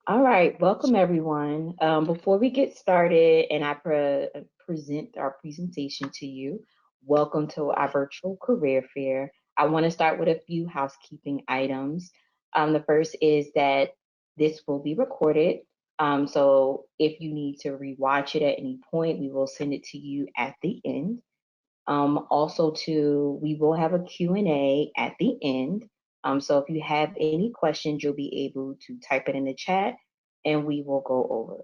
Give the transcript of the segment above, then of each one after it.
All right, welcome everyone. Before we get started and I present our presentation to you, welcome to our virtual career fair. I want to start with a few housekeeping items. The first is that this will be recorded. So if you need to rewatch it at any point, we will send it to you at the end. Also, too, we will have a Q&A at the end. So if you have any questions, you'll be able to type it in the chat and we will go over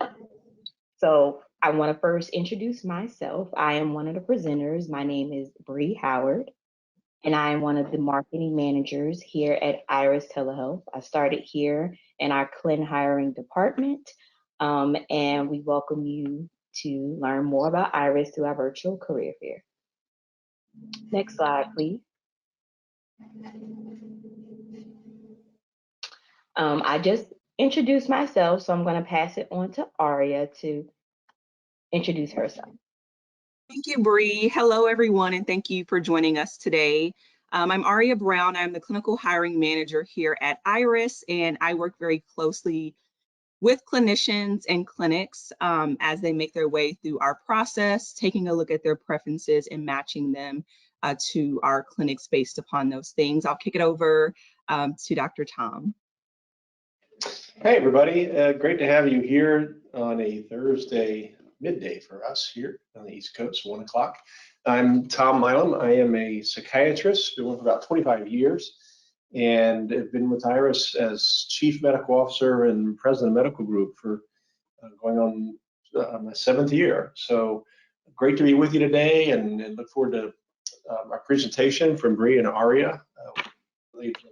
it. So I want to first introduce myself. I am one of the presenters. My name is Bree Howard, and I am one of the marketing managers here at Iris Telehealth. I started here in our Clin hiring department, and we welcome you to learn more about Iris through our virtual career fair. Next slide, please. I just introduced myself, so I'm going to pass it on to Aria to introduce herself. Thank you, Bree. Hello, everyone, and thank you for joining us today. I'm Aria Brown. I'm the clinical hiring manager here at Iris, and I work very closely with clinicians and clinics as they make their way through our process, taking a look at their preferences and matching them to our clinics based upon those things. I'll kick it over to Dr. Tom. Hey, everybody. Great to have you here on a Thursday midday for us here on the East Coast, 1 o'clock. I'm Tom Milam. I am a psychiatrist, been with for about 25 years, and have been with Iris as Chief Medical Officer and President of Medical Group for going on my 7th year. So great to be with you today, and look forward to our presentation from Bree and Aria.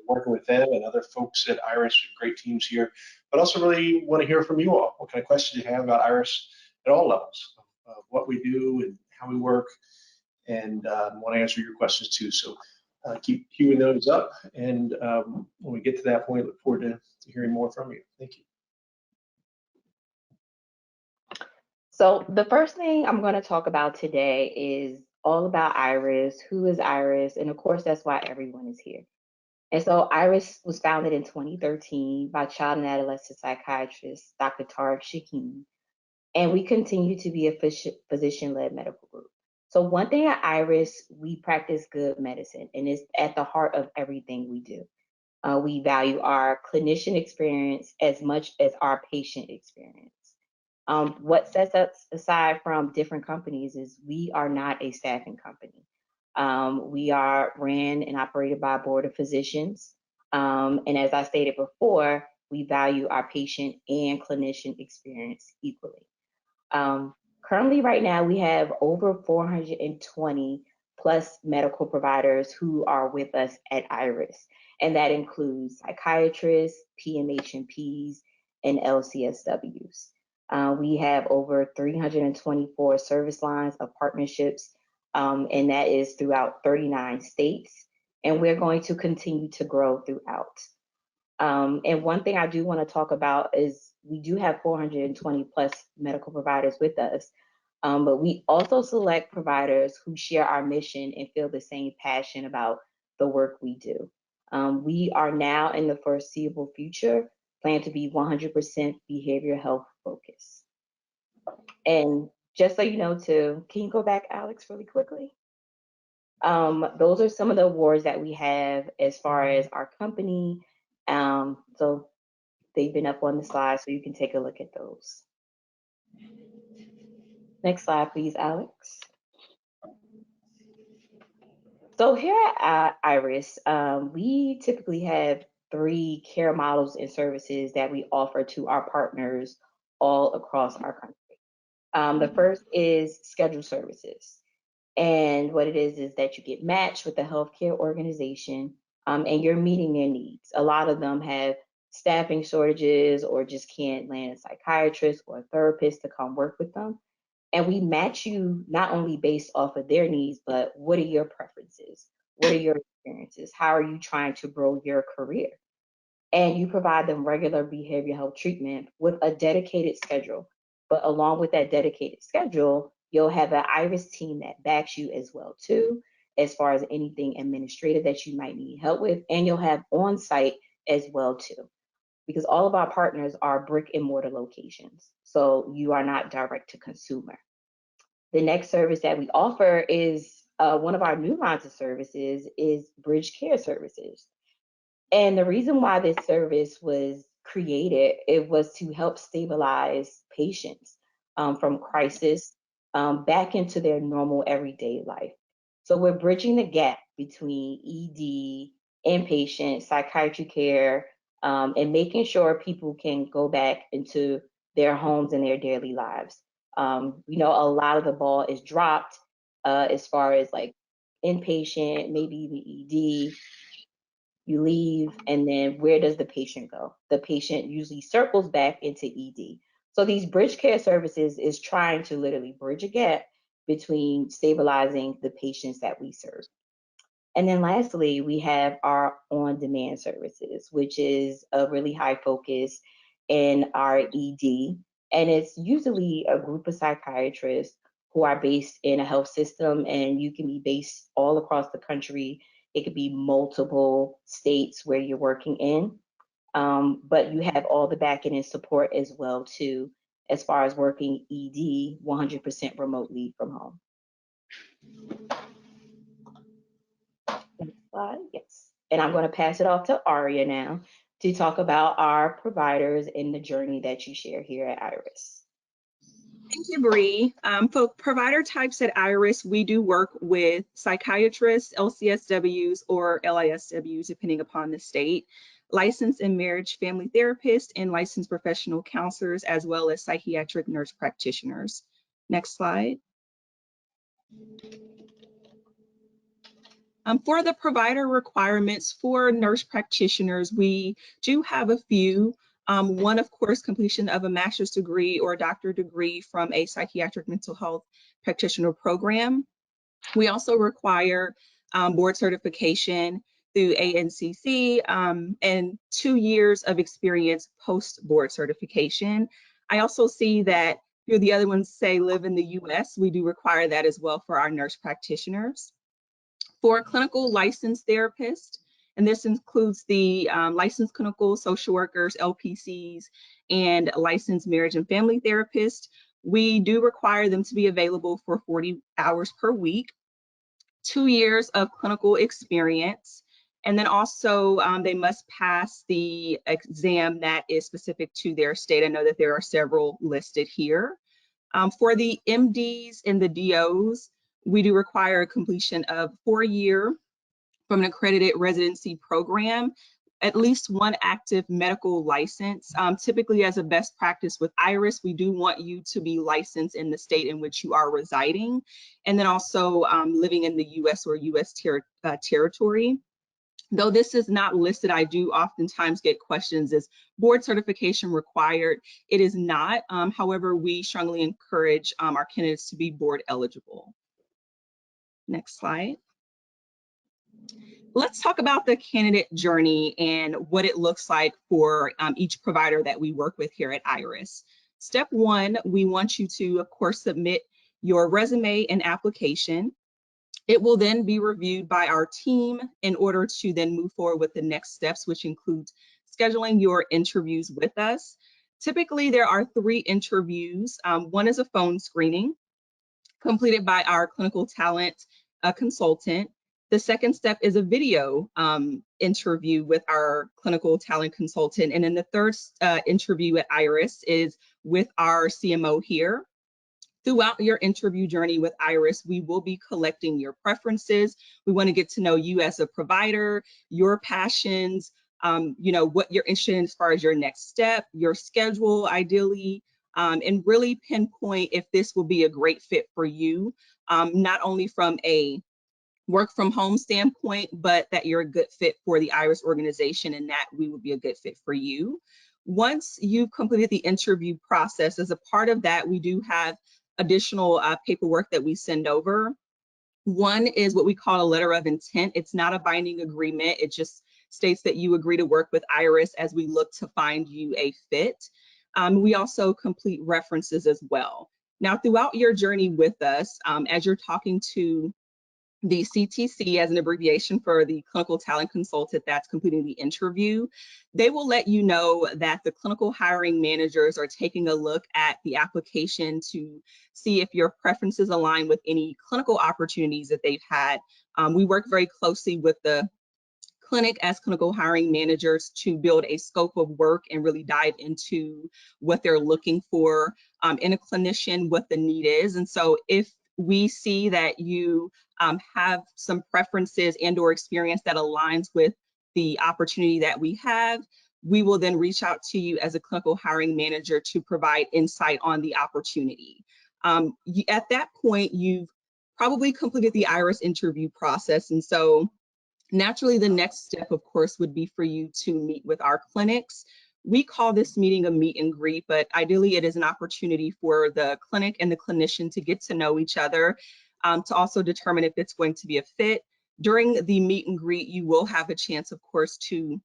Working with them and other folks at Iris, great teams here, but also really want to hear from you all. What kind of questions you have about Iris at all levels of what we do and how we work, and want to answer your questions too. So keep queuing those up, and when we get to that point, look forward to hearing more from you. Thank you. So the first thing I'm going to talk about today is all about Iris, who is Iris, and of course that's why everyone is here. And so Iris was founded in 2013 by child and adolescent psychiatrist Dr. Tariq Shaheen, and we continue to be a physician-led medical group. So one thing at Iris, we practice good medicine, and it's at the heart of everything we do. We value our clinician experience as much as our patient experience. What sets us aside from different companies is we are not a staffing company. We are ran and operated by a board of physicians. And as I stated before, we value our patient and clinician experience equally. Currently, right now, we have over 420 plus medical providers who are with us at Iris. And that includes psychiatrists, PMHNPs, and LCSWs. We have over 324 service lines of partnerships, and that is throughout 39 states. And we're going to continue to grow throughout. And one thing I do want to talk about is we do have 420 plus medical providers with us, but we also select providers who share our mission and feel the same passion about the work we do. We are now in the foreseeable future plan to be 100% behavioral health focused. And just so you know too, can you go back, Alex, really quickly? Those are some of the awards that we have as far as our company. So they've been up on the slide, so you can take a look at those. Next slide, please, Alex. So here at Iris, we typically have 3 care models and services that we offer to our partners all across our country. The first is scheduled services. And what it is that you get matched with a healthcare organization and you're meeting their needs. A lot of them have staffing shortages or just can't land a psychiatrist or a therapist to come work with them. And we match you not only based off of their needs, but what are your preferences? What are your experiences? How are you trying to grow your career? And you provide them regular behavioral health treatment with a dedicated schedule. But along with that dedicated schedule, you'll have an Iris team that backs you as well too, as far as anything administrative that you might need help with, and you'll have on-site as well too. because all of our partners are brick and mortar locations. So you are not direct to consumer. The next service that we offer is one of our new lines of services is bridge care services. And the reason why this service was created, it was to help stabilize patients from crisis back into their normal everyday life. So we're bridging the gap between ED, inpatient, psychiatry care, and making sure people can go back into their homes and their daily lives. We know a lot of the ball is dropped as far as like inpatient, maybe even ED. You leave, and then where does the patient go? The patient usually circles back into ED. So these bridge care services is trying to literally bridge a gap between stabilizing the patients that we serve. And then lastly, we have our on-demand services, which is a really high focus in our ED. And it's usually a group of psychiatrists who are based in a health system, and you can be based all across the country. It could be multiple states where you're working in, but you have all the backing and support as well too, as far as working ED 100% remotely from home. Next slide, yes. And I'm going to pass it off to Aria now to talk about our providers and the journey that you share here at IRIS. Thank you, Bree. For provider types at IRIS, we do work with psychiatrists, LCSWs, or LISWs, depending upon the state, licensed and marriage family therapists, and licensed professional counselors, as well as psychiatric nurse practitioners. Next slide. For the provider requirements for nurse practitioners, we do have a few. One, of course, completion of a master's degree or a doctorate degree from a psychiatric mental health practitioner program. We also require board certification through ANCC and 2 years of experience post-board certification. I also see that the other ones say live in the US. We do require that as well for our nurse practitioners. For a clinical licensed therapist, and this includes the licensed clinical social workers, LPCs, and licensed marriage and family therapists, we do require them to be available for 40 hours per week, 2 years of clinical experience, and then also they must pass the exam that is specific to their state. I know that there are several listed here. For the MDs and the DOs, we do require a completion of 4-year from an accredited residency program, at least one active medical license. Typically, as a best practice with IRIS, we do want you to be licensed in the state in which you are residing, and then also living in the US or US territory. Though this is not listed, I do oftentimes get questions, is board certification required? It is not. However, we strongly encourage our candidates to be board eligible. Next slide. Let's talk about the candidate journey and what it looks like for each provider that we work with here at IRIS. Step 1, we want you to, of course, submit your resume and application. It will then be reviewed by our team in order to then move forward with the next steps, which includes scheduling your interviews with us. Typically, there are 3 interviews. One is a phone screening completed by our clinical talent consultant. The second step is a video interview with our clinical talent consultant. And then the third interview at IRIS is with our CMO here. Throughout your interview journey with IRIS, we will be collecting your preferences. We want to get to know you as a provider, your passions, what you're interested in as far as your next step, your schedule ideally, and really pinpoint if this will be a great fit for you, not only from a work from home standpoint, but that you're a good fit for the IRIS organization and that we would be a good fit for you. Once you've completed the interview process, as a part of that, we do have additional paperwork that we send over. One is what we call a letter of intent. It's not a binding agreement. It just states that you agree to work with IRIS as we look to find you a fit. We also complete references as well. Now, throughout your journey with us, as you're talking to the CTC, as an abbreviation for the clinical talent consultant that's completing the interview, they will let you know that the clinical hiring managers are taking a look at the application to see if your preferences align with any clinical opportunities that they've had. We work very closely with the clinic as clinical hiring managers to build a scope of work and really dive into what they're looking for in a clinician, what the need is. And so if we see that you have some preferences and or experience that aligns with the opportunity that we have, we will then reach out to you as a clinical hiring manager to provide insight on the opportunity. At that point, you've probably completed the IRIS interview process. And so naturally, the next step, of course, would be for you to meet with our clinics. We call this meeting a meet and greet, but ideally it is an opportunity for the clinic and the clinician to get to know each other, to also determine if it's going to be a fit. During the meet and greet, you will have a chance, of course, to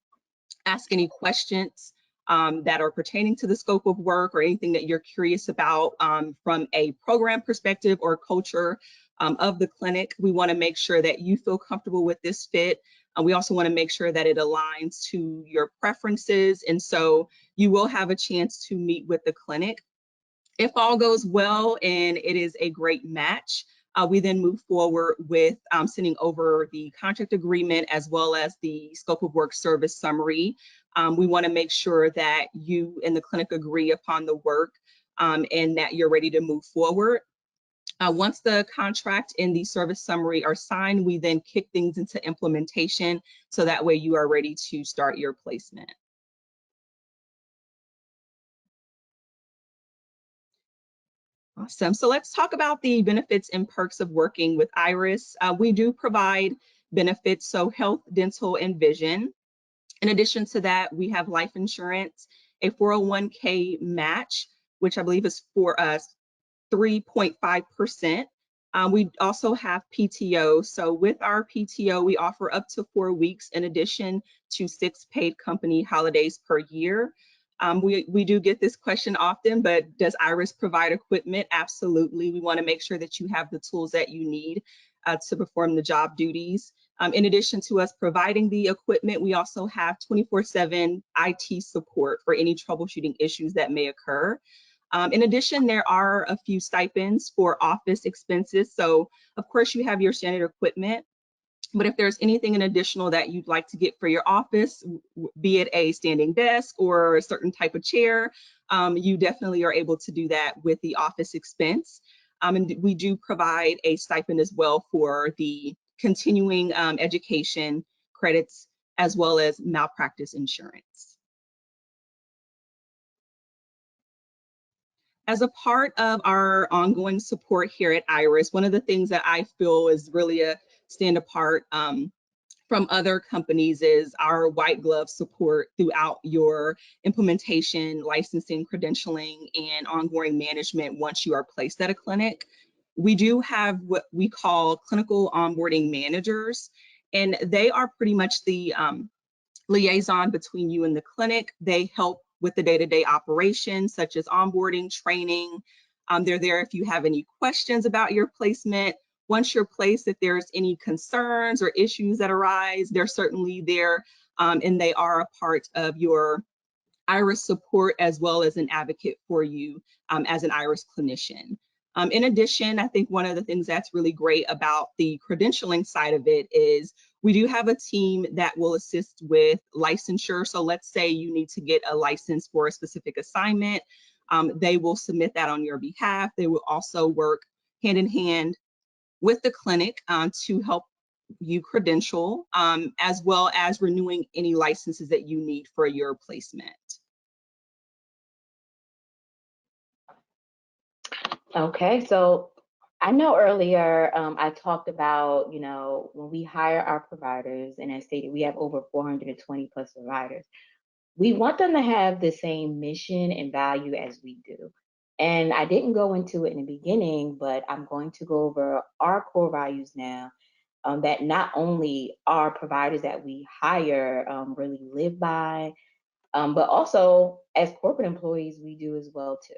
ask any questions that are pertaining to the scope of work or anything that you're curious about from a program perspective or culture of the clinic. We want to make sure that you feel comfortable with this fit. We also want to make sure that it aligns to your preferences. And so you will have a chance to meet with the clinic. If all goes well and it is a great match, we then move forward with sending over the contract agreement as well as the scope of work service summary. We want to make sure that you and the clinic agree upon the work and that you're ready to move forward. Once the contract and the service summary are signed, we then kick things into implementation so that way you are ready to start your placement. Awesome. So let's talk about the benefits and perks of working with IRIS. We do provide benefits, so health, dental, and vision. In addition to that, we have life insurance, a 401k match, which I believe is for us 3.5%. We also have PTO. So with our PTO, we offer up to 4 weeks in addition to 6 paid company holidays per year. We do get this question often, but does IRIS provide equipment? Absolutely. We want to make sure that you have the tools that you need to perform the job duties. In addition to us providing the equipment, we also have 24/7 IT support for any troubleshooting issues that may occur. In addition, there are a few stipends for office expenses. So of course you have your standard equipment, but if there's anything in additional that you'd like to get for your office, be it a standing desk or a certain type of chair, you definitely are able to do that with the office expense. And we do provide a stipend as well for the continuing education credits as well as malpractice insurance. As a part of our ongoing support here at IRIS, one of the things that I feel is really a stand apart from other companies is our white glove support throughout your implementation, licensing, credentialing, and ongoing management once you are placed at a clinic. We do have what we call clinical onboarding managers, and they are pretty much the liaison between you and the clinic. They help with the day-to-day operations such as onboarding, training. They're there if you have any questions about your placement. Once you're placed, if there's any concerns or issues that arise, they're certainly there, and they are a part of your IRIS support as well as an advocate for you as an IRIS clinician. In addition, I think one of the things that's really great about the credentialing side of it is we do have a team that will assist with licensure. So let's say you need to get a license for a specific assignment. They will submit that on your behalf. They will also work hand in hand with the clinic to help you credential, as well as renewing any licenses that you need for your placement. Okay, so I know earlier I talked about, when we hire our providers, and I stated we have over 420 plus providers, we want them to have the same mission and value as we do. And I didn't go into it in the beginning, but I'm going to go over our core values now, that not only our providers that we hire really live by, but also as corporate employees, we do as well too.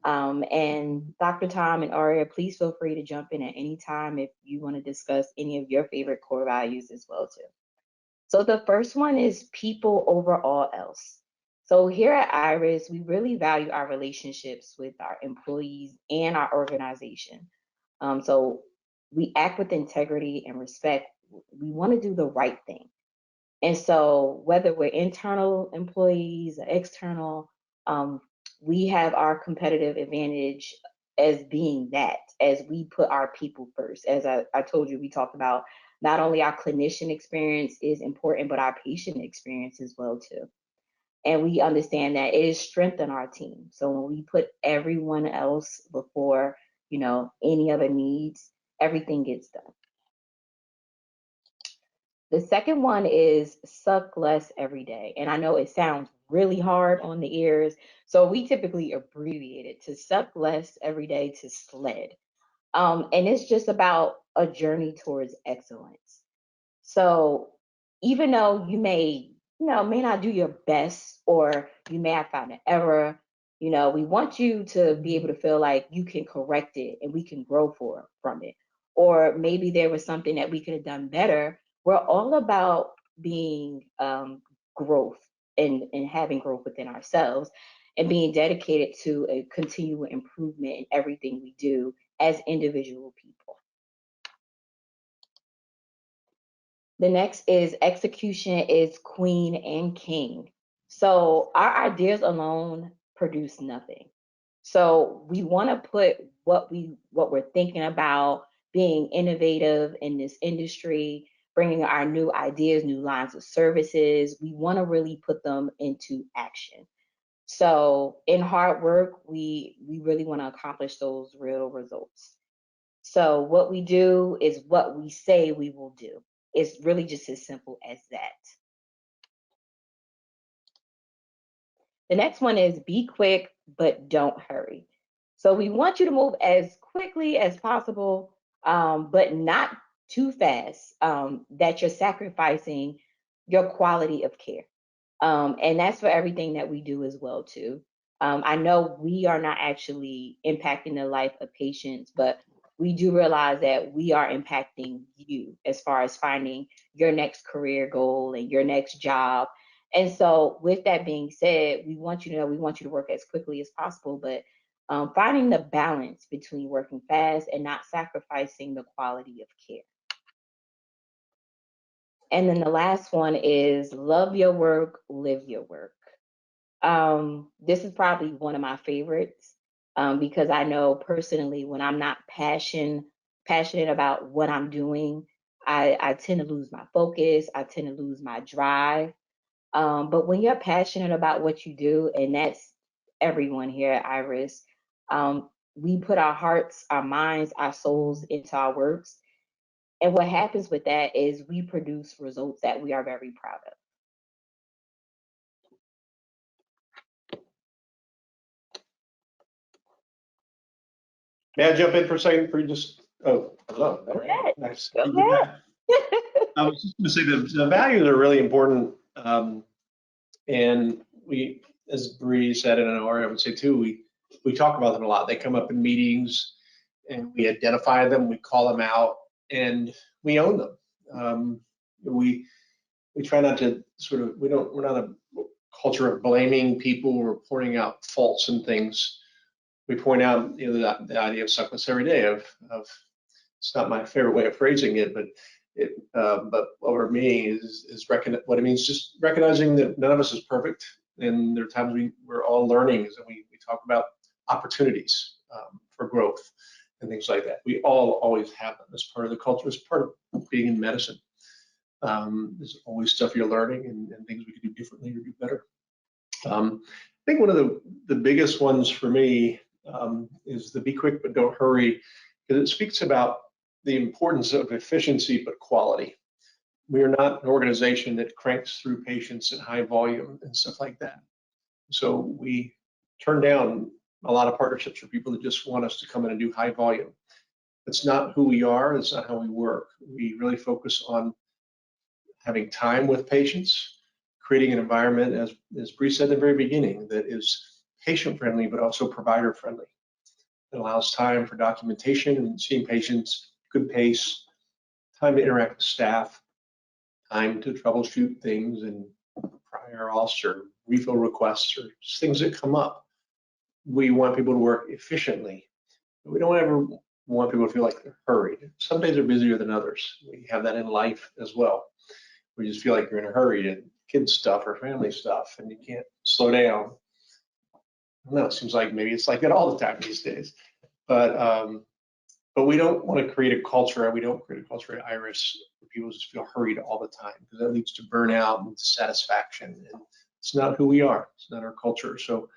And Dr. Tom and Aria, please feel free to jump in at any time if you want to discuss any of your favorite core values as well too. So the first one is people over all else. So here at Iris, we really value our relationships with our employees and our organization. So we act with integrity and respect. We want to do the right thing. And so whether we're internal employees or external, um, we have our competitive advantage as being that, as we put our people first. As I told you, we talked about not only our clinician experience is important, but our patient experience as well too. And we understand that it is strengthen our team. So when we put everyone else before, any other needs, everything gets done. The second one is suck less every day. And I know it sounds really hard on the ears. So we typically abbreviate it to suck less every day to SLED. And it's just about a journey towards excellence. So even though may not do your best or you may have found an error, we want you to be able to feel like you can correct it and we can grow from it. Or maybe there was something that we could have done better. We're all about being growth and having growth within ourselves and being dedicated to a continual improvement in everything we do as individual people. The next is execution is queen and king. So our ideas alone produce nothing. So we want to put what we're thinking about, being innovative in this industry, bringing our new ideas, new lines of services. We want to really put them into action. So in hard work, we really want to accomplish those real results. So what we do is what we say we will do. It's really just as simple as that. The next one is be quick, but don't hurry. So we want you to move as quickly as possible, but not too fast that you're sacrificing your quality of care. And that's for everything that we do as well too. I know we are not actually impacting the life of patients, but we do realize that we are impacting you as far as finding your next career goal and your next job. And so, with that being said, we want you to know we want you to work as quickly as possible, but finding the balance between working fast and not sacrificing the quality of care. And then the last one is love your work, live your work. This is probably one of my favorites because I know personally when I'm not passionate about what I'm doing, I tend to lose my focus. I tend to lose my drive. But when you're passionate about what you do, and that's everyone here at Iris, we put our hearts, our minds, our souls into our works. And what happens with that is we produce results that we are very proud of. May I jump in for a second? For just hello. Go ahead. Nice. Go ahead. I was just going to say the values are really important, and we, as Bree said, and I would say too, we talk about them a lot. They come up in meetings, and we identify them, we call them out, and we own them. We try not to we're not a culture of blaming people or pointing out faults and things. We point out the idea of suckless every day of it's not my favorite way of phrasing it, but but what we're meaning is what it means, just recognizing that none of us is perfect, and there are times we're all learning, and we talk about opportunities for growth and things like that. We all always have them as part of the culture, as part of being in medicine. There's always stuff you're learning and things we could do differently or do better. I think one of the biggest ones for me is the be quick but don't hurry, because it speaks about the importance of efficiency but quality. We are not an organization that cranks through patients at high volume and stuff like that. So we turn down a lot of partnerships for people that just want us to come in and do high volume. It's not who we are. It's not how we work. We really focus on having time with patients, creating an environment, as Bree said at the very beginning, that is patient-friendly, but also provider-friendly. It allows time for documentation and seeing patients, good pace, time to interact with staff, time to troubleshoot things and prior auths or refill requests or things that come up. We want people to work efficiently. We don't ever want people to feel like they're hurried. Some days are busier than others. We have that in life as well. We just feel like you're in a hurry and kids stuff or family stuff and you can't slow down. No, it seems like maybe it's like that all the time these days. But we don't want to create a culture, we don't create a culture at Iris where people just feel hurried all the time, because that leads to burnout and dissatisfaction. And it's not who we are. It's not our culture. So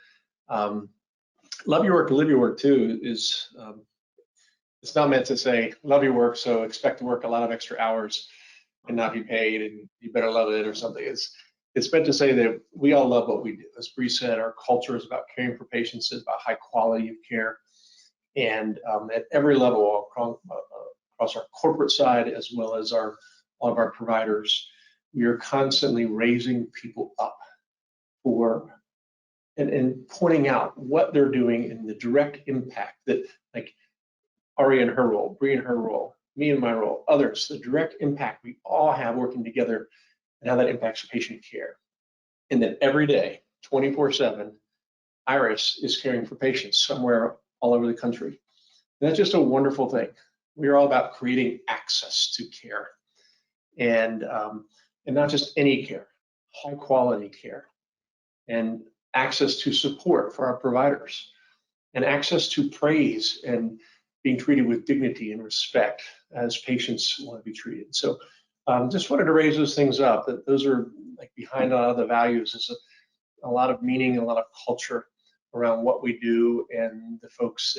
love your work, live your work too is, it's not meant to say, love your work, so expect to work a lot of extra hours and not be paid and you better love it or something. It's meant to say that we all love what we do. As Bree said, our culture is about caring for patients, it's about high quality of care. And at every level across our corporate side, as well as all of our providers, we are constantly raising people up for and pointing out what they're doing and the direct impact that, like Ari in her role, Bree in her role, me in my role, others, the direct impact we all have working together and how that impacts patient care. And that every day, 24/7, Iris is caring for patients somewhere all over the country. And that's just a wonderful thing. We are all about creating access to care, and not just any care, high quality care, and access to support for our providers, and access to praise and being treated with dignity and respect as patients want to be treated. So just wanted to raise those things up, that those are like behind a lot of the values. Is a lot of meaning and a lot of culture around what we do, and the folks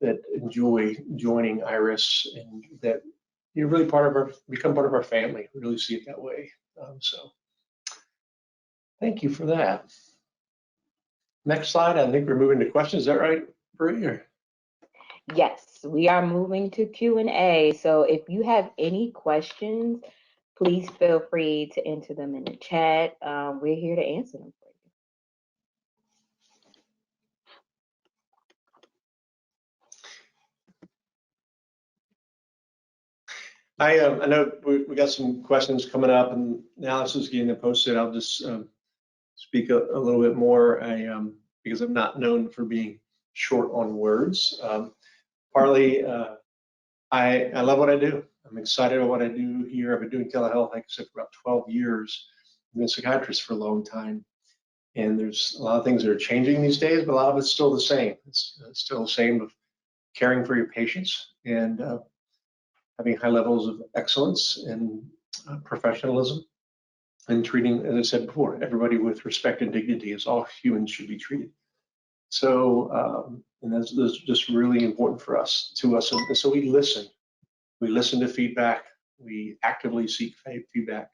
that enjoy joining Iris, and that you're really become part of our family. We really see it that way. So thank you for that. Next slide, I think we're moving to questions. Is that right, Bree? Yes, we are moving to Q&A. So if you have any questions, please feel free to enter them in the chat. We're here to answer them for you. I know we got some questions coming up, and Alex is getting them posted. I'll just speak a little bit more, because I'm not known for being short on words. Partly, I love what I do. I'm excited about what I do here. I've been doing telehealth, like I said, for about 12 years. I've been a psychiatrist for a long time. And there's a lot of things that are changing these days, but a lot of it's still the same. It's still the same of caring for your patients and having high levels of excellence and professionalism, and treating, as I said before, everybody with respect and dignity, as all humans should be treated. So, and that's just really important to us. And so we listen. We listen to feedback. We actively seek feedback.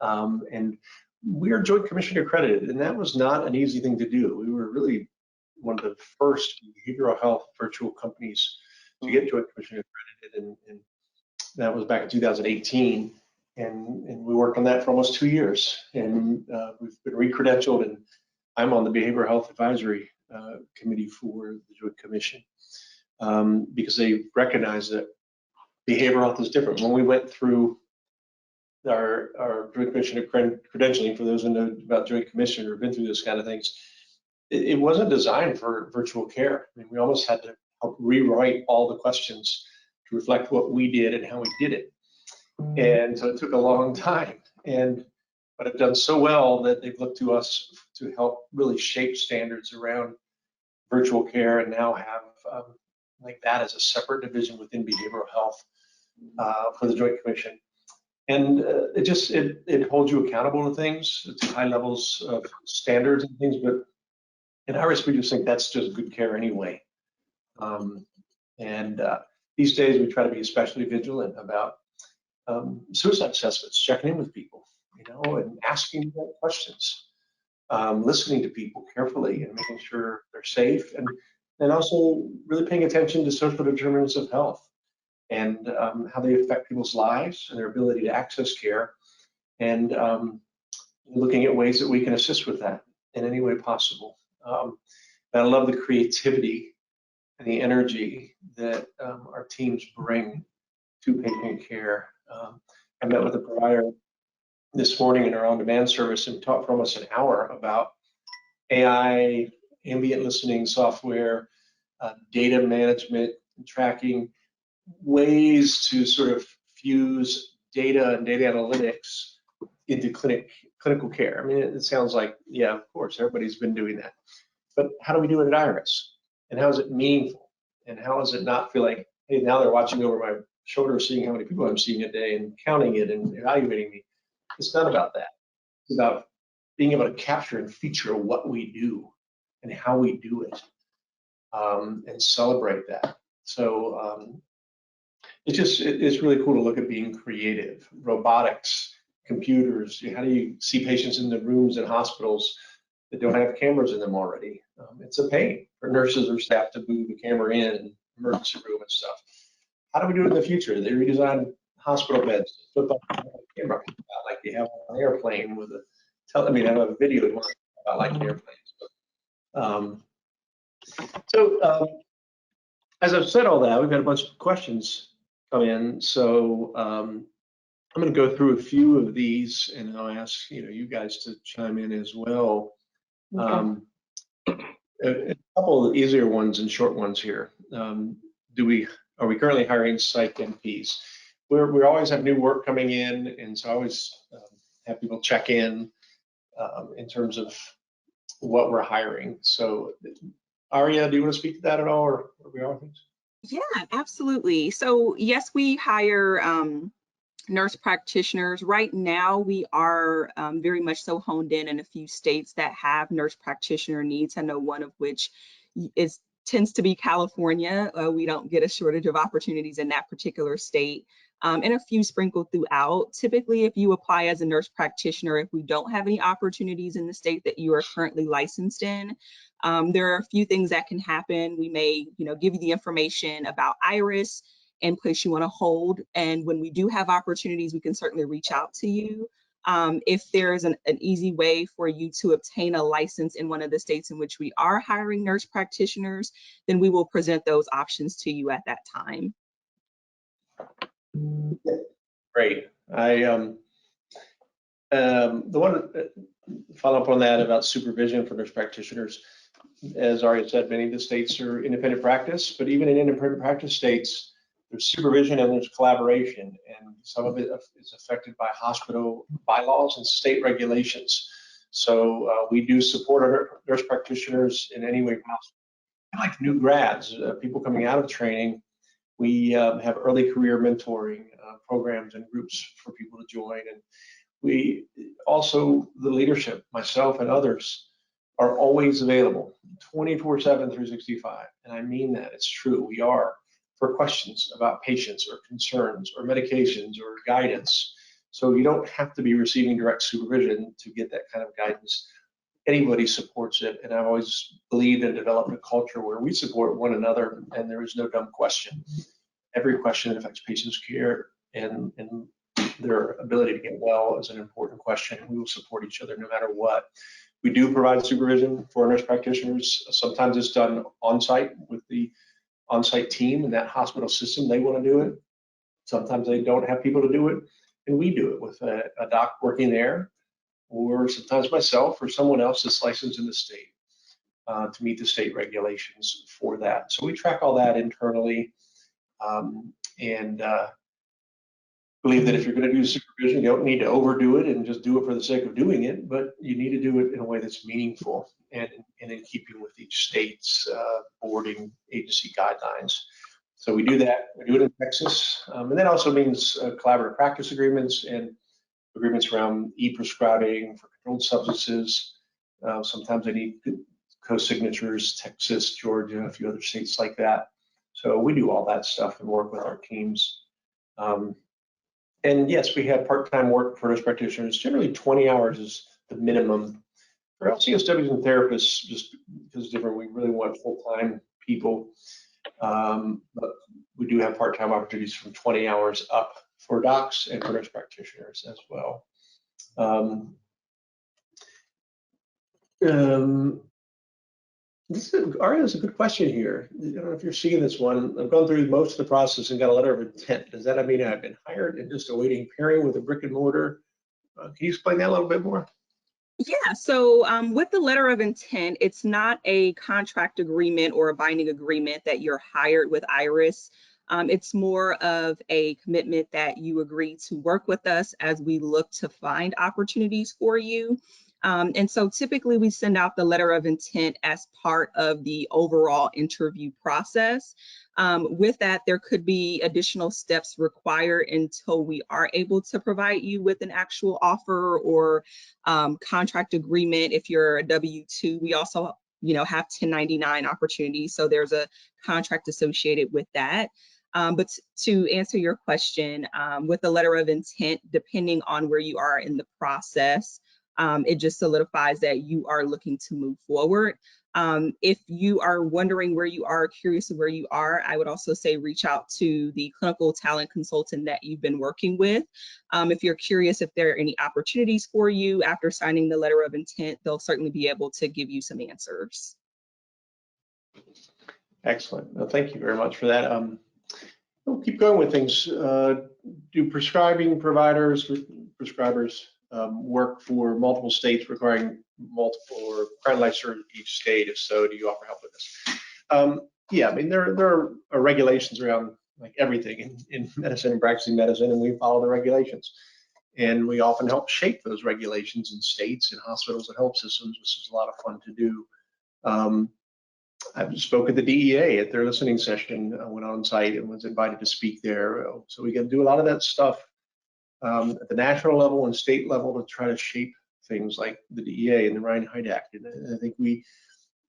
And we are Joint Commission accredited, and that was not an easy thing to do. We were really one of the first behavioral health virtual companies to get Joint Commission accredited, and that was back in 2018. And we worked on that for almost 2 years, and we've been recredentialed, and I'm on the Behavioral Health Advisory Committee for the Joint Commission, because they recognize that behavioral health is different. When we went through our Joint Commission credentialing, for those who know about Joint Commission or been through this kind of things, it wasn't designed for virtual care. I mean, we almost had to help rewrite all the questions to reflect what we did and how we did it. And so it took a long time, but it's done so well that they've looked to us to help really shape standards around virtual care, and now have like that as a separate division within behavioral health for the Joint Commission. And it holds you accountable to things, to high levels of standards and things. But in Iris, we just think that's just good care anyway. These days, we try to be especially vigilant about suicide assessments, checking in with people, and asking questions, listening to people carefully and making sure they're safe, and also really paying attention to social determinants of health, and how they affect people's lives and their ability to access care, and looking at ways that we can assist with that in any way possible. And I love the creativity and the energy that our teams bring to patient care. I met with a provider this morning in our on-demand service and talked for almost an hour about AI, ambient listening software, data management and tracking, ways to sort of fuse data and data analytics into clinical care. I mean, it sounds like, yeah, of course, everybody's been doing that. But how do we do it at Iris? And how is it meaningful? And how does it not feel like, hey, now they're watching over my shoulder, seeing how many people I'm seeing a day and counting it and evaluating me? It's not about that. It's about being able to capture and feature what we do and how we do it, and celebrate that. So it's really cool to look at being creative. Robotics, computers. How do you see patients in the rooms in hospitals that don't have cameras in them already? It's a pain for nurses or staff to move the camera in emergency room and stuff. How do we do it in the future? They redesign hospital beds, flip up a camera like you have on an airplane with a I have a video about like airplanes. As I've said all that, we've had a bunch of questions come in. So I'm going to go through a few of these, and I'll ask you guys to chime in as well. Okay. A couple of easier ones and short ones here. Are we currently hiring psych NPs? We always have new work coming in, and so I always have people check in terms of what we're hiring. So, Aria, do you want to speak to that at all, or are we all? Yeah, absolutely. So yes, we hire nurse practitioners. Right now, we are very much so honed in a few states that have nurse practitioner needs. I know one of which tends to be California. We don't get a shortage of opportunities in that particular state, and a few sprinkled throughout. Typically, if you apply as a nurse practitioner, if we don't have any opportunities in the state that you are currently licensed in, there are a few things that can happen. We may, give you the information about Iris and place you on a hold. And when we do have opportunities, we can certainly reach out to you. If there's an easy way for you to obtain a license in one of the states in which we are hiring nurse practitioners, then we will present those options to you at that time. Great. The one follow up on that about supervision for nurse practitioners, as Aria said, many of the states are independent practice, but even in independent practice states, there's supervision and there's collaboration, and some of it is affected by hospital bylaws and state regulations. So we do support our nurse practitioners in any way possible. Like new grads, people coming out of training, we have early career mentoring programs and groups for people to join. And we also, the leadership, myself and others, are always available 24/7, 365. And I mean that, it's true. We are, for questions about patients or concerns or medications or guidance. So you don't have to be receiving direct supervision to get that kind of guidance. Anybody supports it. And I've always believed and developed a culture where we support one another and there is no dumb question. Every question that affects patients' care and their ability to get well is an important question. We will support each other no matter what. We do provide supervision for nurse practitioners. Sometimes it's done on-site with the on-site team in that hospital system. They want to do it. Sometimes they don't have people to do it, and we do it with a doc working there, or sometimes myself or someone else that's licensed in the state to meet the state regulations for that. So we track all that internally, and believe that if you're going to do supervision, you don't need to overdo it and just do it for the sake of doing it, but you need to do it in a way that's meaningful and in keeping with each state's boarding agency guidelines. So we do that. We do it in Texas, and that also means collaborative practice agreements and agreements around e-prescribing for controlled substances. Sometimes they need co-signatures, Texas, Georgia, a few other states like that. So we do all that stuff and work with our teams. And yes, we have part-time work for nurse practitioners. Generally 20 hours is the minimum. For LCSWs and therapists, just because it's different, we really want full-time people. But we do have part-time opportunities from 20 hours up for docs and for nurse practitioners as well. Aria, is a good question here. I don't know if you're seeing this one. I've gone through most of the process and got a letter of intent. Does that mean I've been hired and just awaiting pairing with a brick and mortar? Can you explain that a little bit more? Yeah, so with the letter of intent, it's not a contract agreement or a binding agreement that you're hired with Iris. It's more of a commitment that you agree to work with us as we look to find opportunities for you. And so typically we send out the letter of intent as part of the overall interview process. With that, there could be additional steps required until we are able to provide you with an actual offer or contract agreement. If you're a W-2, we also have 1099 opportunities. So there's a contract associated with that. But to answer your question, with the letter of intent, depending on where you are in the process, it just solidifies that you are looking to move forward. If you are wondering where you are, curious of where you are, I would also say reach out to the clinical talent consultant that you've been working with. If you're curious if there are any opportunities for you after signing the letter of intent, they'll certainly be able to give you some answers. Excellent. Well, thank you very much for that. We'll keep going with things. Do prescribing providers, prescribers work for multiple states requiring multiple or requiring licensure in each state? If so, do you offer help with this? Yeah, I mean, there are regulations around like everything in medicine and practicing medicine, and we follow the regulations. And we often help shape those regulations in states and hospitals and health systems, which is a lot of fun to do. I spoke at the DEA at their listening session. I went on site and was invited to speak there. So we can do a lot of that stuff at the national level and state level to try to shape things like the DEA and the Ryan-Hyde Act. And I think we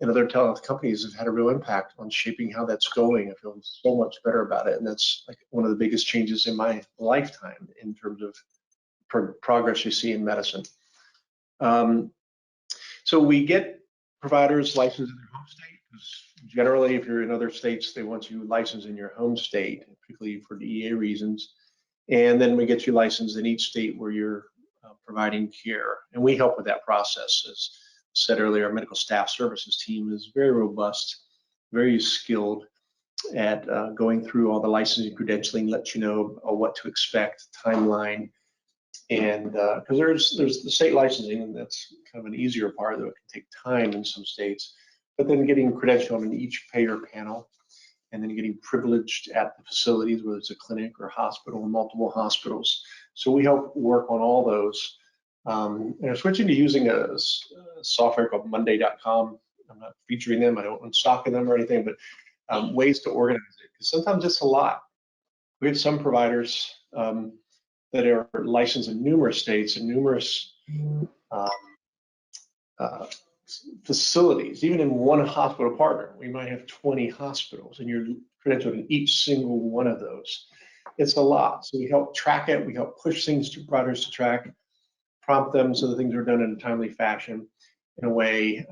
and other telehealth companies have had a real impact on shaping how that's going. I feel so much better about it. And that's like one of the biggest changes in my lifetime in terms of progress you see in medicine. So we get providers licensed in their home state, because generally if you're in other states, they want you licensed in your home state, particularly for DEA reasons. And then we get you licensed in each state where you're providing care. And we help with that process. As said earlier, our medical staff services team is very robust, very skilled at going through all the licensing, credentialing, let you know what to expect, timeline. And because there's the state licensing, and that's kind of an easier part, though it can take time in some states. But then getting credentialed in each payer panel, and then getting privileged at the facilities, whether it's a clinic or hospital or multiple hospitals. So we help work on all those. And we're switching to using a software called Monday.com. I'm not featuring them. I don't want stock in them or anything, but ways to organize it, because sometimes it's a lot. We have some providers that are licensed in numerous states and numerous facilities. Even in one hospital partner, we might have 20 hospitals, and you're credentialed in each single one of those. It's a lot. So we help track it. We help push things to providers to track, prompt them so that things are done in a timely fashion in a way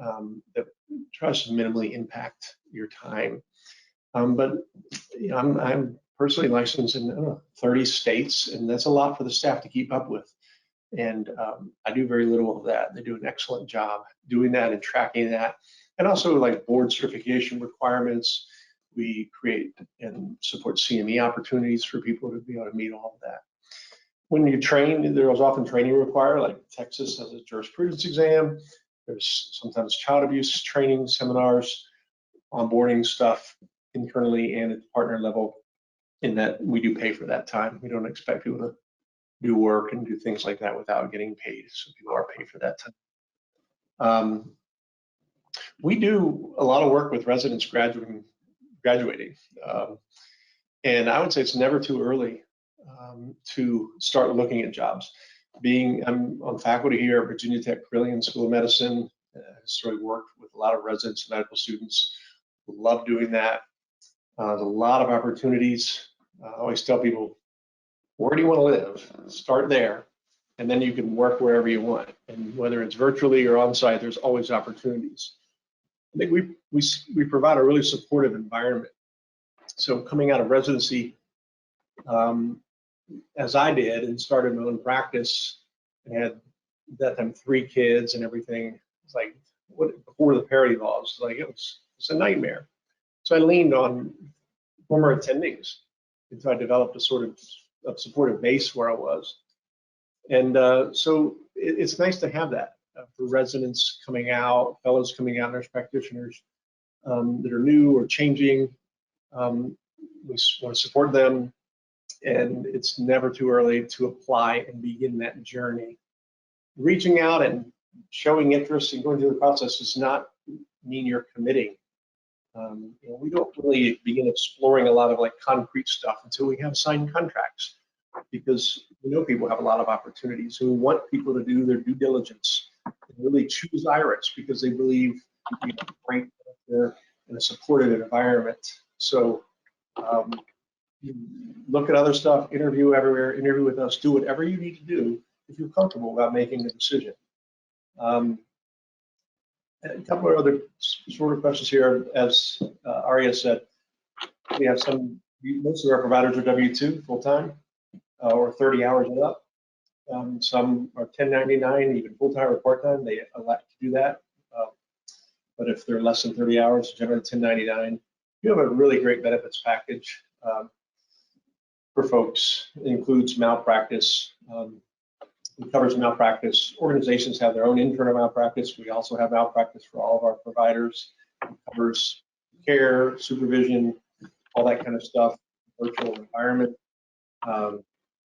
that tries to minimally impact your time. But you know, I'm personally licensed in 30 states, and that's a lot for the staff to keep up with. And I do very little of that. They do an excellent job doing that and tracking that. And also like board certification requirements. We create and support CME opportunities for people to be able to meet all of that. When you train, there's often training required, like Texas has a jurisprudence exam. There's sometimes child abuse training seminars, onboarding stuff internally and at the partner level, in that we do pay for that time. We don't expect people to do work and do things like that without getting paid. So people are paid for that time. We do a lot of work with residents graduating. And I would say it's never too early to start looking at jobs. I'm on faculty here at Virginia Tech Carilion School of Medicine. Started worked with a lot of residents and medical students. Love doing that. There's a lot of opportunities. I always tell people, where do you want to live? Start there, and then you can work wherever you want. And whether it's virtually or on site, there's always opportunities. I think we provide a really supportive environment. So coming out of residency, as I did, and started my own practice, and had at that time 3 kids and everything, it's like before the parity laws. Like it's a nightmare. So I leaned on former attendings until I developed a sort of supportive base where I was. And so it's nice to have that for residents coming out, fellows coming out, nurse practitioners that are new or changing. We want to support them, and it's never too early to apply and begin that journey. Reaching out and showing interest and going through the process does not mean you're committing. We don't really begin exploring a lot of like concrete stuff until we have signed contracts, because we know people have a lot of opportunities who want people to do their due diligence and really choose Iris because they believe you know, right there in a supportive environment. So look at other stuff, interview everywhere, interview with us, do whatever you need to do if you're comfortable about making a decision. A couple of other sort of questions here. As Aria said, we have most of our providers are W-2 full-time or 30 hours and up. Some are 1099, even full-time or part-time. They elect to do that. But if they're less than 30 hours, generally 1099. You have a really great benefits package for folks. It includes malpractice. It covers malpractice. Organizations have their own internal malpractice. We also have malpractice for all of our providers. It covers care, supervision, all that kind of stuff, virtual environment.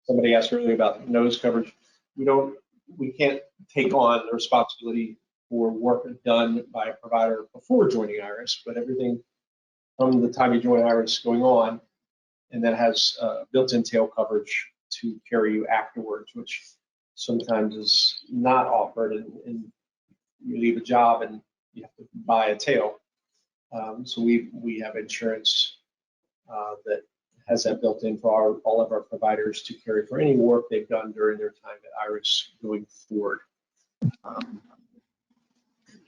Somebody asked earlier about nose coverage. We can't take on the responsibility for work done by a provider before joining Iris, but everything from the time you join Iris going on, and that has built-in tail coverage to carry you afterwards, which sometimes is not offered, and you leave a job and you have to buy a tail. So we have insurance that has that built in for all of our providers to carry for any work they've done during their time at Iris going forward.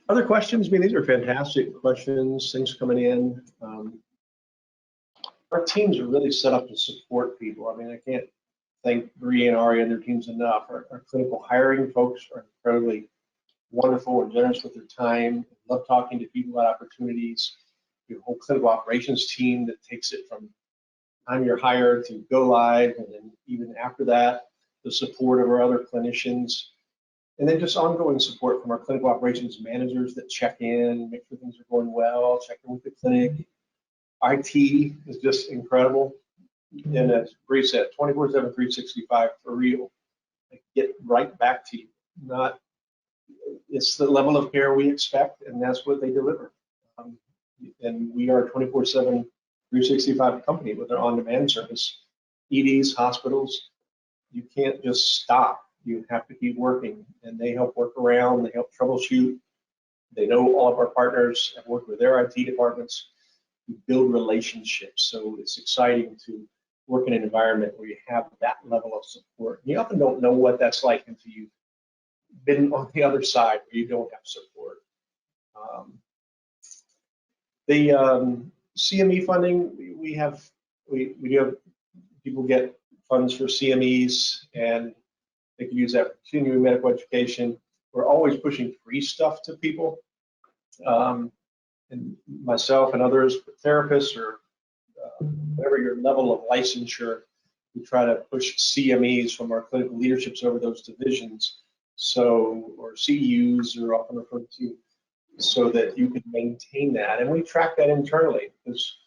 Other questions? I mean, these are fantastic questions, things coming in. Our teams are really set up to support people. I mean, I can't thank Bree and Aria and their teams enough. Our clinical hiring folks are incredibly wonderful and generous with their time. Love talking to people about opportunities. We have a whole clinical operations team that takes it from time you're hired to go live, and then even after that, the support of our other clinicians. And then just ongoing support from our clinical operations managers that check in, make sure things are going well, check in with the clinic. IT is just incredible. And as Bree said, 24/7, 365 for real. Like, get right back to you. It's the level of care we expect, and that's what they deliver. And we are a 24/7, 365 company with our on-demand service. EDs, hospitals, you can't just stop. You have to keep working, and they help work around, they help troubleshoot. They know all of our partners, have worked with their IT departments. We build relationships, so it's exciting to work in an environment where you have that level of support. You often don't know what that's like until you've been on the other side where you don't have support. The CME funding, we do have people get funds for CMEs, and they can use that for continuing medical education. We're always pushing free stuff to people. And myself and others, therapists, or whatever your level of licensure, we try to push CMEs from our clinical leaderships over those divisions, or CEUs are often referred to, so that you can maintain that. And we track that internally, because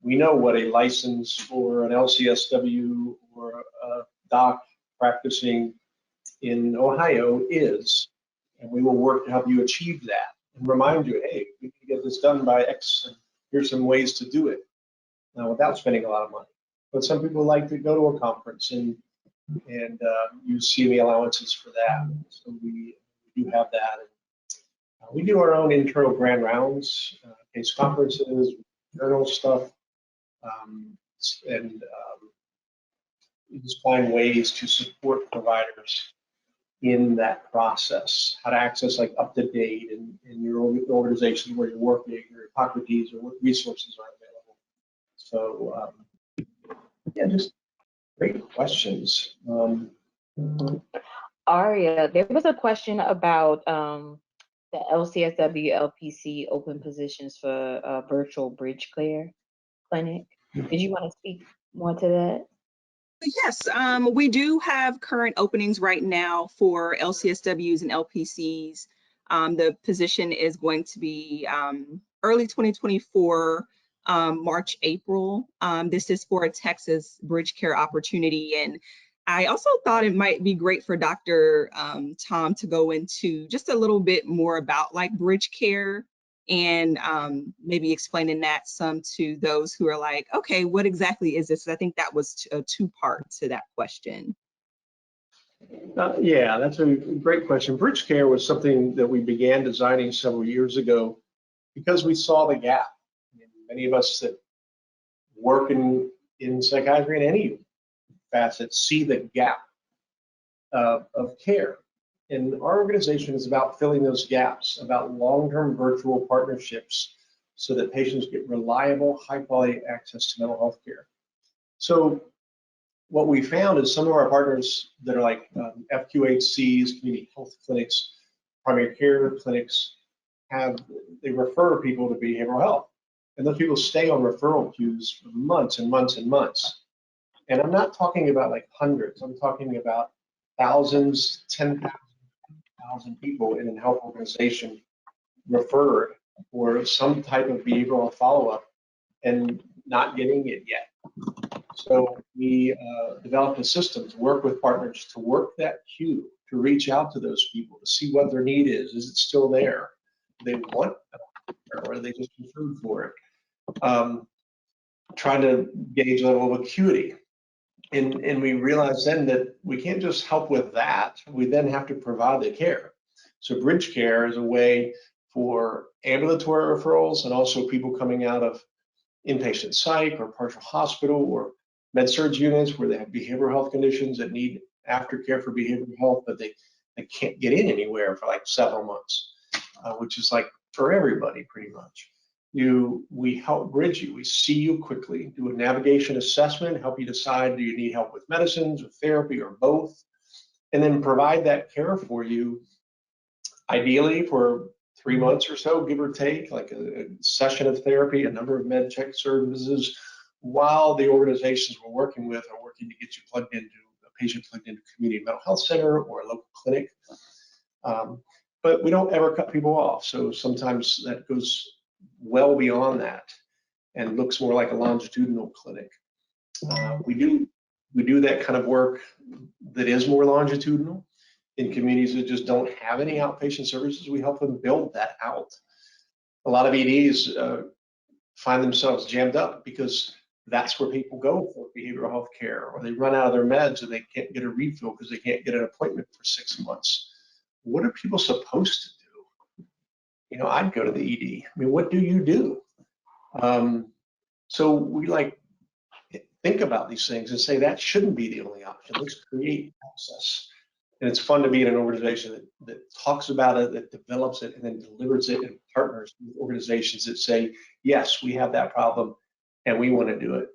we know what a license for an LCSW or a doc practicing in Ohio is, and we will work to help you achieve that and remind you, hey, we can get this done by X, and here's some ways to do it without spending a lot of money. But some people like to go to a conference and use CME allowances for that. So we do have that. We do our own internal grand rounds, case conferences, journal stuff, and we just find ways to support providers in that process, how to access like up to date in your organization where you're working, your Hippocrates, or what resources are available. So yeah, just great questions. Aria, there was a question about the LCSW, LPC open positions for a virtual bridge care clinic. Did you want to speak more to that? Yes, we do have current openings right now for LCSWs and LPCs. The position is going to be early 2024, March, April. This is for a Texas bridge care opportunity. And I also thought it might be great for Dr. Tom to go into just a little bit more about like bridge care and maybe explaining that some to those who are like, okay, what exactly is this? I think that was a two-part to that question. Yeah, that's a great question. Bridge care was something that we began designing several years ago because we saw the gap. Many of us that work in psychiatry in any facet see the gap of care. And our organization is about filling those gaps, about long-term virtual partnerships so that patients get reliable, high-quality access to mental health care. So what we found is some of our partners that are like FQHCs, community health clinics, primary care clinics, they refer people to behavioral health. And those people stay on referral queues for months and months and months. And I'm not talking about like hundreds, I'm talking about thousands, 10,000 people in a health organization referred for some type of behavioral follow-up and not getting it yet. So we developed a system to work with partners to work that queue, to reach out to those people, to see what their need is. Is it still there? Do they want it, or are they just referred for it? Trying to gauge the level of acuity. And we realized then that we can't just help with that. We then have to provide the care. So bridge care is a way for ambulatory referrals and also people coming out of inpatient psych or partial hospital or med-surg units where they have behavioral health conditions that need aftercare for behavioral health, but they can't get in anywhere for like several months, which is like for everybody pretty much. We help bridge you. We see you quickly, do a navigation assessment, help you decide, do you need help with medicines or therapy or both, and then provide that care for you, ideally for 3 months or so, give or take, like a session of therapy, a number of med check services, while the organizations we're working with are working to get you plugged into a patient plugged into a community mental health center or a local clinic. But we don't ever cut people off. So sometimes that goes well beyond that and looks more like a longitudinal clinic. We do that kind of work that is more longitudinal in communities that just don't have any outpatient services. We help them build that out. A lot of EDs find themselves jammed up because that's where people go for behavioral health care, or they run out of their meds and they can't get a refill because they can't get an appointment for 6 months. What are people supposed to do? You know, I'd go to the ED. I mean, what do you do? So we like think about these things and say that shouldn't be the only option. Let's create access. And it's fun to be in an organization that talks about it, that develops it, and then delivers it and partners with organizations that say, yes, we have that problem and we want to do it.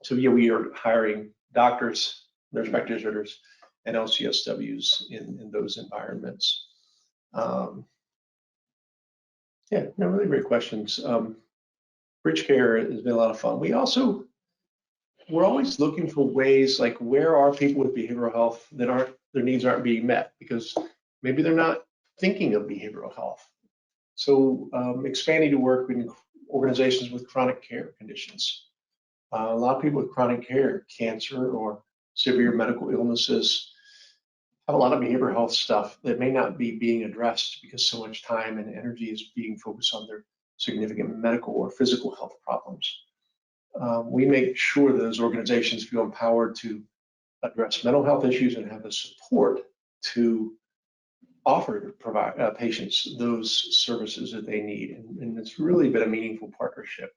So yeah, we are hiring doctors, nurse practitioners, and LCSWs in those environments. Yeah, no, really great questions. Bridge care has been a lot of fun. We're always looking for ways, like where are people with behavioral health that their needs aren't being met because maybe they're not thinking of behavioral health. So expanding to work with organizations with chronic care conditions. A lot of people with chronic care, cancer or severe medical illnesses, have a lot of behavioral health stuff that may not be being addressed because so much time and energy is being focused on their significant medical or physical health problems. We make sure that those organizations feel empowered to address mental health issues and have the support to offer to provide patients those services that they need. And it's really been a meaningful partnership.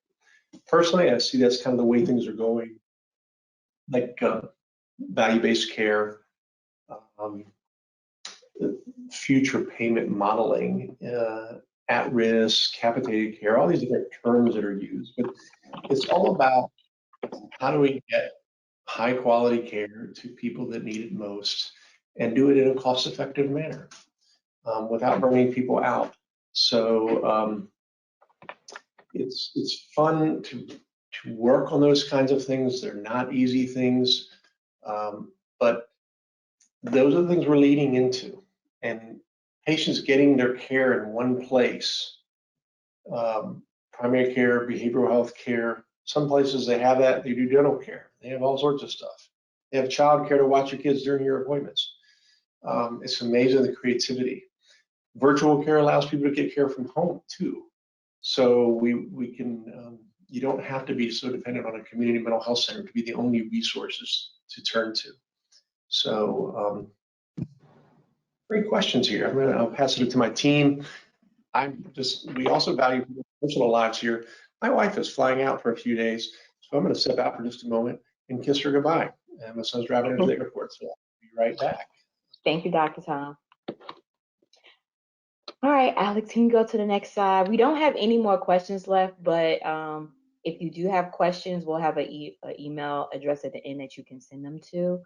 Personally, I see that's kind of the way things are going, like value-based care, future payment modeling, at risk, capitated care, all these different terms that are used. But it's all about how do we get high quality care to people that need it most and do it in a cost effective manner without burning people out. So it's fun to work on those kinds of things. They're not easy things, but those are the things we're leading into. And patients getting their care in one place, primary care, behavioral health care. Some places they have that, they do dental care. They have all sorts of stuff. They have child care to watch your kids during your appointments. It's amazing the creativity. Virtual care allows people to get care from home too. So we can, you don't have to be so dependent on a community mental health center to be the only resources to turn to. So great questions here. I'll pass it to my team. We also value personal lives here. My wife is flying out for a few days, so I'm going to step out for just a moment and kiss her goodbye. And my son's driving her to the airport, so I'll be right back. Thank you, Dr. Tom. All right, Alex, can you go to the next slide? We don't have any more questions left, but if you do have questions, we'll have an email address at the end that you can send them to.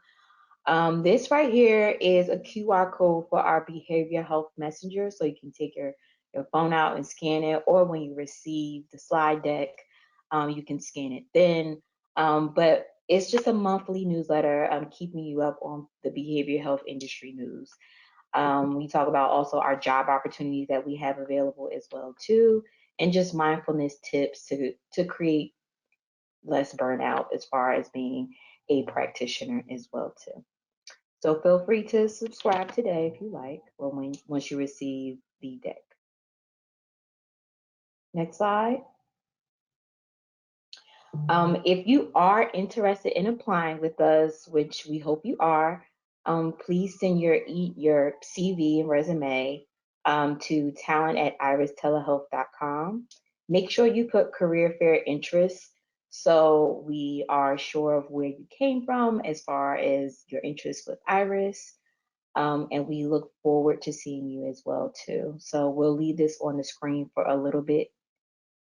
This right here is a QR code for our behavioral health messenger, so you can take your phone out and scan it, or when you receive the slide deck, you can scan it then. But it's just a monthly newsletter keeping you up on the behavioral health industry news. We talk about also our job opportunities that we have available as well too, and just mindfulness tips to create less burnout as far as being a practitioner as well too. So feel free to subscribe today if you like, or once you receive the deck. Next slide. If you are interested in applying with us, which we hope you are, please send your CV and resume to talent@iristelehealth.com. Make sure you put career fair interests so we are sure of where you came from as far as your interest with Iris. And we look forward to seeing you as well too. So we'll leave this on the screen for a little bit.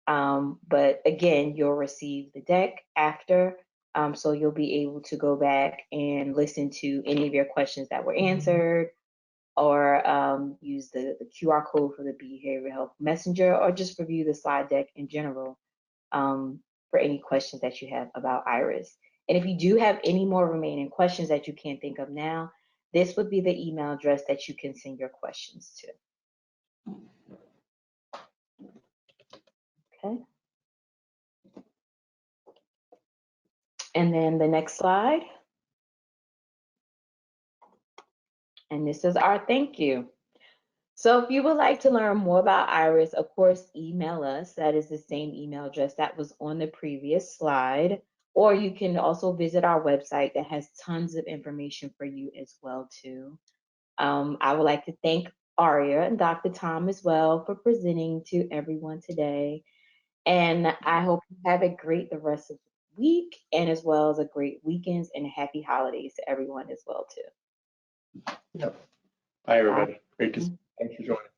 But again, you'll receive the deck after, so you'll be able to go back and listen to any of your questions that were answered, or use the QR code for the Behavioral Health Messenger, or just review the slide deck in general for any questions that you have about Iris. And if you do have any more remaining questions that you can't think of now, this would be the email address that you can send your questions to. Okay. And then the next slide. And this is our thank you. So if you would like to learn more about Iris, of course, email us. That is the same email address that was on the previous slide. Or you can also visit our website that has tons of information for you as well too. I would like to thank Aria and Dr. Tom as well for presenting to everyone today. And I hope you have a great the rest of the week, and as well as a great weekends and happy holidays to everyone as well too. Yep. Bye everybody. Great to see you. Thanks for joining.